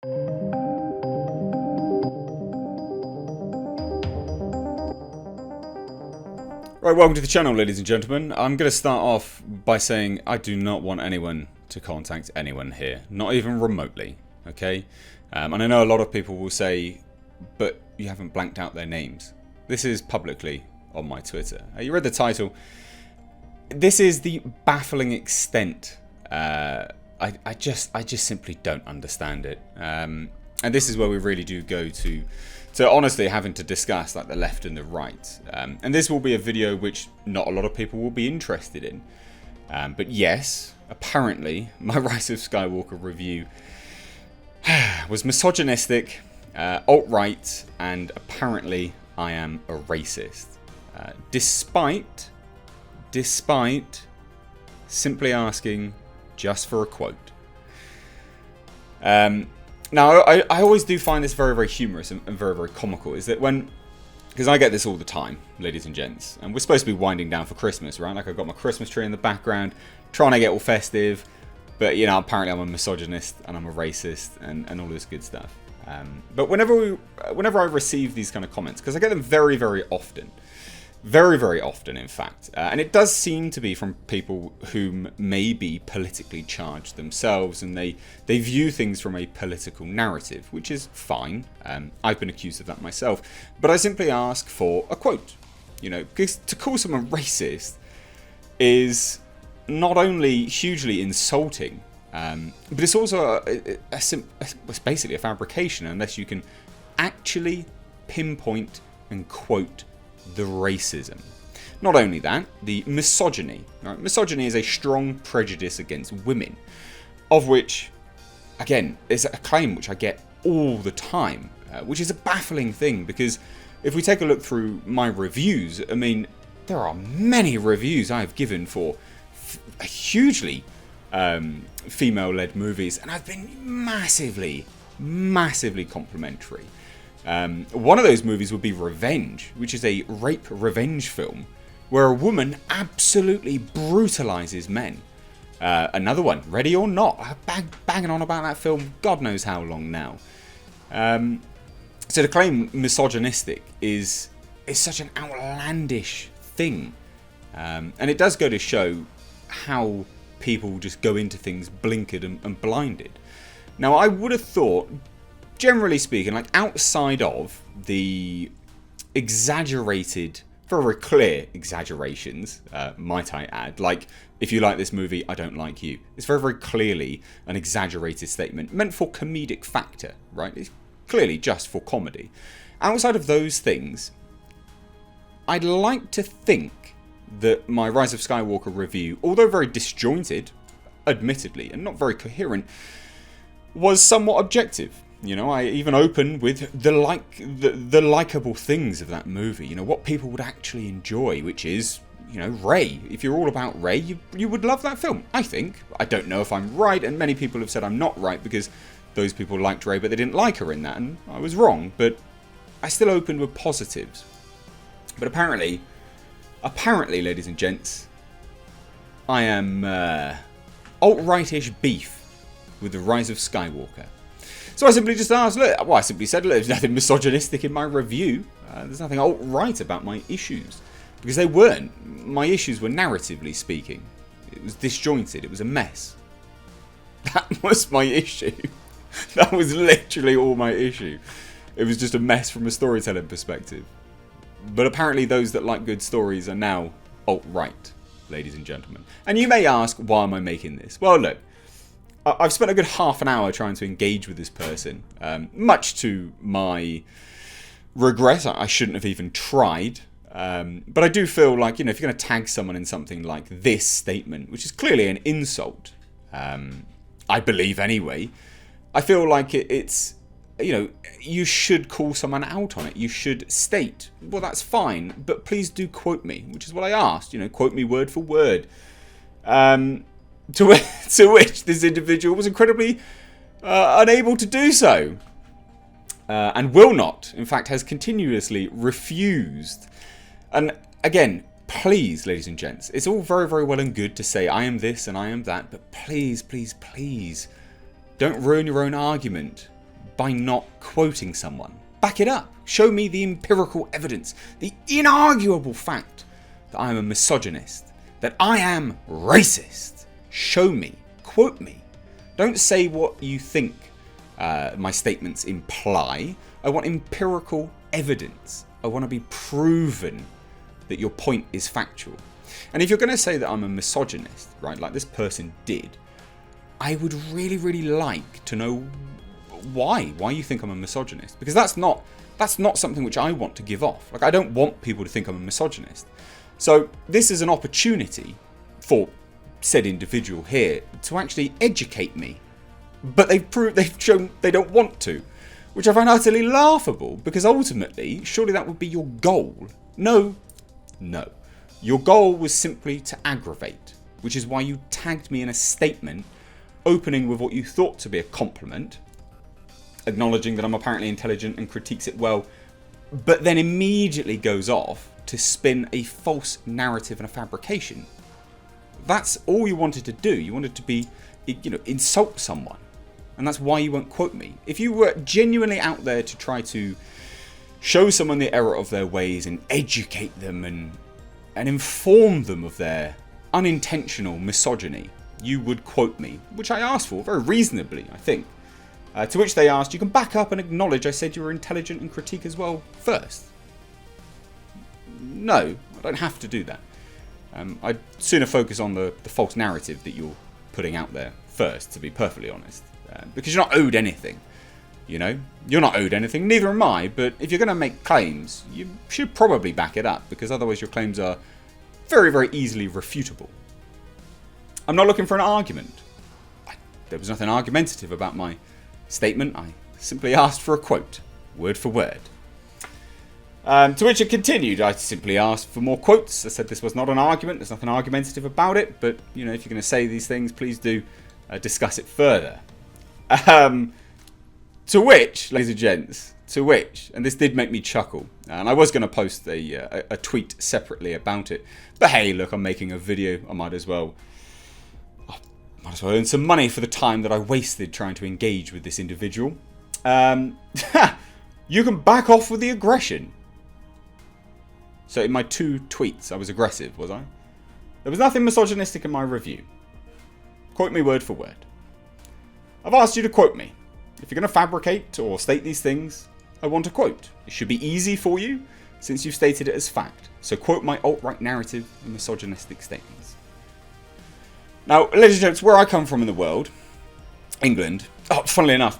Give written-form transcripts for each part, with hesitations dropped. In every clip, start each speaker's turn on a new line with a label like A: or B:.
A: Right, welcome to the channel, ladies and gentlemen. I'm going to start off by saying I do not want anyone to contact anyone here, not even remotely, okay? And I know a lot of people will say, but you haven't blanked out their names. This is publicly on my Twitter. You read the title. This is the baffling extent. I just simply don't understand it. And this is where we really do go to honestly having to discuss like the left and the right. And this will be a video which not a lot of people will be interested in. But yes, apparently my Rise of Skywalker review was misogynistic, alt-right, and apparently I am a racist. Despite simply asking just for a quote. Now, I always do find this very, very humorous and very, very comical, is that because I get this all the time, ladies and gents, and we're supposed to be winding down for Christmas, right? Like, I've got my Christmas tree in the background, trying to get all festive, but, you know, apparently I'm a misogynist, and I'm a racist, and all this good stuff. But whenever I receive these kind of comments, because I get them very, very often, very, very often, in fact. And it does seem to be from people who may be politically charged themselves, and they view things from a political narrative, which is fine. I've been accused of that myself. But I simply ask for a quote. You know, because to call someone racist is not only hugely insulting, but it's also it's basically a fabrication unless you can actually pinpoint and quote the racism. Not only that, the misogyny. Right? Misogyny is a strong prejudice against women, of which, again, is a claim which I get all the time, which is a baffling thing, because if we take a look through my reviews, I mean, there are many reviews I've given for hugely female-led movies, and I've been massively complimentary. One of those movies would be Revenge, which is a rape revenge film where a woman absolutely brutalizes men. Another one, Ready or Not. I've banging on about that film God knows how long now. So to claim misogynistic is such an outlandish thing. And it does go to show how people just go into things blinkered and blinded. Now, I would have thought, generally speaking, like outside of the exaggerated, very clear exaggerations, might I add, like, if you like this movie, I don't like you. It's very, very clearly an exaggerated statement, meant for comedic factor, right? It's clearly just for comedy. Outside of those things, I'd like to think that my Rise of Skywalker review, although very disjointed, admittedly, and not very coherent, was somewhat objective. You know, I even open with the likable things of that movie. You know, what people would actually enjoy, which is, you know, Rey. If you're all about Rey, you would love that film, I think. I don't know if I'm right, and many people have said I'm not right because those people liked Rey, but they didn't like her in that, and I was wrong. But I still opened with positives. But apparently, ladies and gents, I am alt-rightish beef with the Rise of Skywalker. So I simply just asked, look, well, I simply said, look, there's nothing misogynistic in my review. There's nothing alt-right about my issues. Because they weren't. My issues were narratively speaking. It was disjointed. It was a mess. That was my issue. That was literally all my issue. It was just a mess from a storytelling perspective. But apparently those that like good stories are now alt-right, ladies and gentlemen. And you may ask, why am I making this? Well, look. I've spent a good half an hour trying to engage with this person, much to my regret. I shouldn't have even tried. But I do feel like, you know, if you're going to tag someone in something like this statement, which is clearly an insult, I believe anyway, I feel like it's, you know, you should call someone out on it. You should state, well, that's fine, but please do quote me, which is what I asked. You know, quote me word for word. To which this individual was incredibly unable to do so. And will not, in fact, has continuously refused. And again, please, ladies and gents, it's all very, very well and good to say I am this and I am that, but please, please, please, don't ruin your own argument by not quoting someone. Back it up. Show me the empirical evidence, the inarguable fact that I am a misogynist, that I am racist. Show me. Quote me. Don't say what you think my statements imply. I want empirical evidence. I want to be proven that your point is factual. And if you're going to say that I'm a misogynist, right, like this person did, I would really, really like to know why you think I'm a misogynist. Because that's not something which I want to give off. Like, I don't want people to think I'm a misogynist. So this is an opportunity for said individual here to actually educate me. But they've shown they don't want to, which I find utterly laughable, because ultimately, surely that would be your goal. No. Your goal was simply to aggravate, which is why you tagged me in a statement opening with what you thought to be a compliment, acknowledging that I'm apparently intelligent and critiques it well, but then immediately goes off to spin a false narrative and a fabrication. That's all you wanted to do. You wanted to insult someone. And that's why you won't quote me. If you were genuinely out there to try to show someone the error of their ways and educate them and inform them of their unintentional misogyny, you would quote me, which I asked for very reasonably, I think. To which they asked, you can back up and acknowledge I said you were intelligent and critique as well first. No, I don't have to do that. I'd sooner focus on the false narrative that you're putting out there first, to be perfectly honest. Because you're not owed anything. You know? You're not owed anything, neither am I, but if you're going to make claims, you should probably back it up, because otherwise your claims are very, very easily refutable. I'm not looking for an argument. There was nothing argumentative about my statement. I simply asked for a quote, word for word. To which it continued. I simply asked for more quotes. I said this was not an argument. There's nothing argumentative about it. But, if you're going to say these things, please do discuss it further. To which, ladies and gents, and this did make me chuckle. And I was going to post a tweet separately about it. But hey, look, I'm making a video. I might as well earn some money for the time that I wasted trying to engage with this individual. You can back off with the aggression. So in my 2 tweets, I was aggressive, was I? There was nothing misogynistic in my review. Quote me word for word. I've asked you to quote me. If you're going to fabricate or state these things, I want a quote. It should be easy for you, since you've stated it as fact. So quote my alt-right narrative and misogynistic statements. Now, ladies and gents, where I come from in the world, England, funnily enough,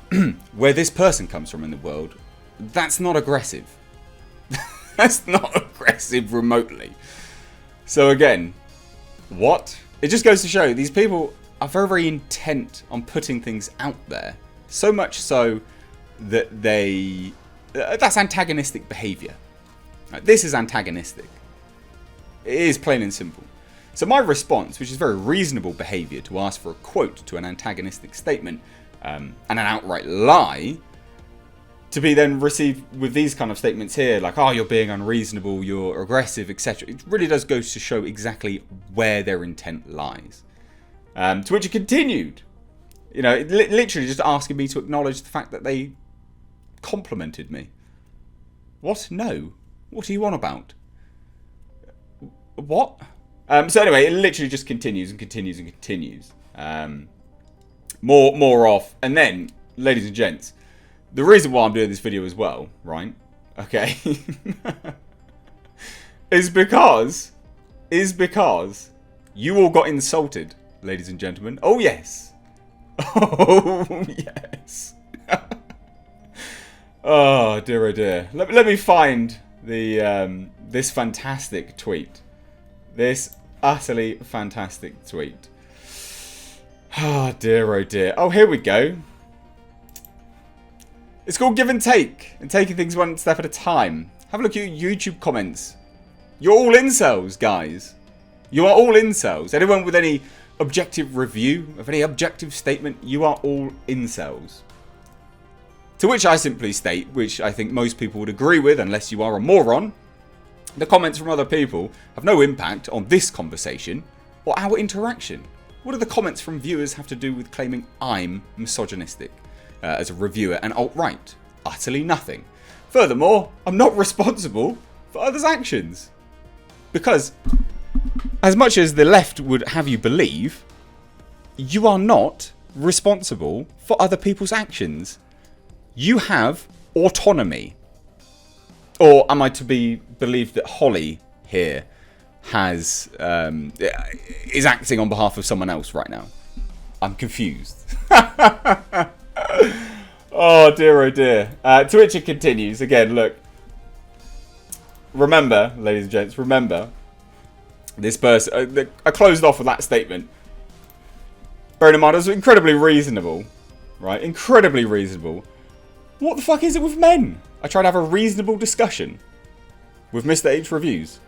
A: where this person comes from in the world, that's not aggressive. That's not aggressive remotely. So again, what? It just goes to show these people are very, very intent on putting things out there. So much so that that's antagonistic behaviour. This is antagonistic. It is plain and simple. So my response, which is very reasonable behaviour to ask for a quote to an antagonistic statement and an outright lie, to be then received with these kind of statements here, like, oh, you're being unreasonable, you're aggressive, etc. It really does go to show exactly where their intent lies. To which it continued. Literally just asking me to acknowledge the fact that they complimented me. What? No. What are you on about? What? So anyway, it literally just continues and continues and continues. More off. And then, ladies and gents, the reason why I'm doing this video as well, right? Okay. is because you all got insulted, ladies and gentlemen. Oh, yes. Oh, yes. Oh, dear, oh, dear. Let me find the this fantastic tweet. This utterly fantastic tweet. Oh, dear, oh, dear. Oh, here we go. It's called Give and Take, and taking things one step at a time. Have a look at your YouTube comments. You're all incels, guys. You are all incels. Anyone with any objective review of any objective statement, you are all incels. To which I simply state, which I think most people would agree with, unless you are a moron, the comments from other people have no impact on this conversation or our interaction. What do the comments from viewers have to do with claiming I'm misogynistic? as a reviewer, and alt-right, utterly nothing. Furthermore, I'm not responsible for others' actions. Because, as much as the left would have you believe, you are not responsible for other people's actions. You have autonomy. Or am I to be believed that Holly here is acting on behalf of someone else right now? I'm confused. Oh dear, oh dear. To which it continues. Again, look. Remember, ladies and gents, remember, this person, I closed off with that statement. Bearing in mind, it was incredibly reasonable, right? Incredibly reasonable. What the fuck is it with men? I try to have a reasonable discussion with Mr. H Reviews.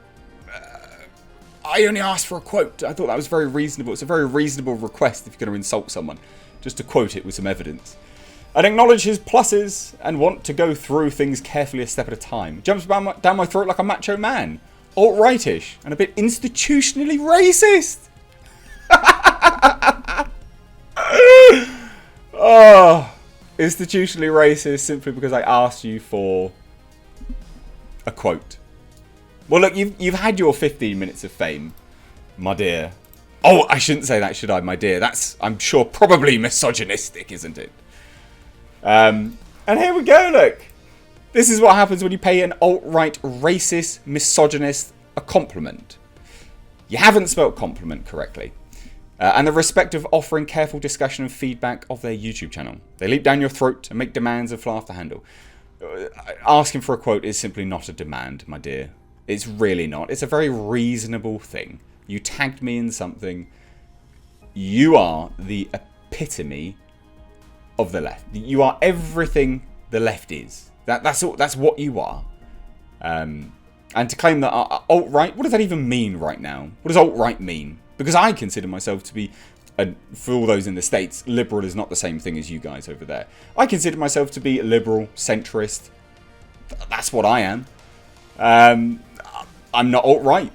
A: I only asked for a quote. I thought that was very reasonable. It's a very reasonable request if you're going to insult someone, just to quote it with some evidence. I'd acknowledge his pluses and want to go through things carefully a step at a time. Jumps down my throat like a macho man. Alt-rightish and a bit institutionally racist. Oh, institutionally racist simply because I asked you for a quote. Well, look, you've had your 15 minutes of fame, my dear. Oh, I shouldn't say that, should I, my dear? That's, I'm sure, probably misogynistic, isn't it? And here we go, look. This is what happens when you pay an alt-right racist misogynist a compliment. You haven't spelt compliment correctly. And the respect of offering careful discussion and feedback of their YouTube channel. They leap down your throat and make demands and fly off the handle. Asking for a quote is simply not a demand, my dear. It's really not. It's a very reasonable thing. You tagged me in something. You are the epitome of the left. You are everything the left is. That's what you are. And to claim that alt-right, what does that even mean right now? What does alt-right mean? Because I consider myself to be, for all those in the States, liberal is not the same thing as you guys over there. I consider myself to be liberal, centrist. That's what I am. I'm not alt-right.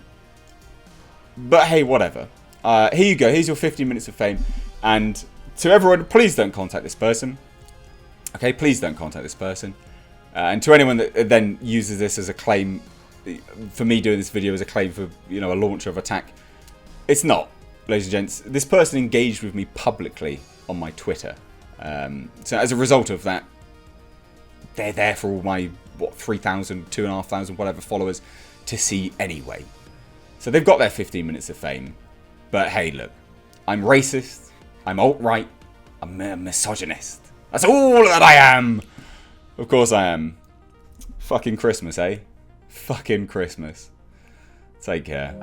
A: But hey, whatever. Here you go. Here's your 15 minutes of fame. And to everyone, please don't contact this person. Okay, please don't contact this person. And to anyone that then uses this as a claim, for me doing this video as a claim for, you know, a launcher of attack, it's not, ladies and gents. This person engaged with me publicly on my Twitter. So as a result of that, they're there for all my, 3,000, 2,500, whatever followers to see anyway. So they've got their 15 minutes of fame. But hey, look, I'm racist, I'm alt-right, I'm a misogynist. That's all that I am. Of course I am. Fucking Christmas, eh? Fucking Christmas. Take care.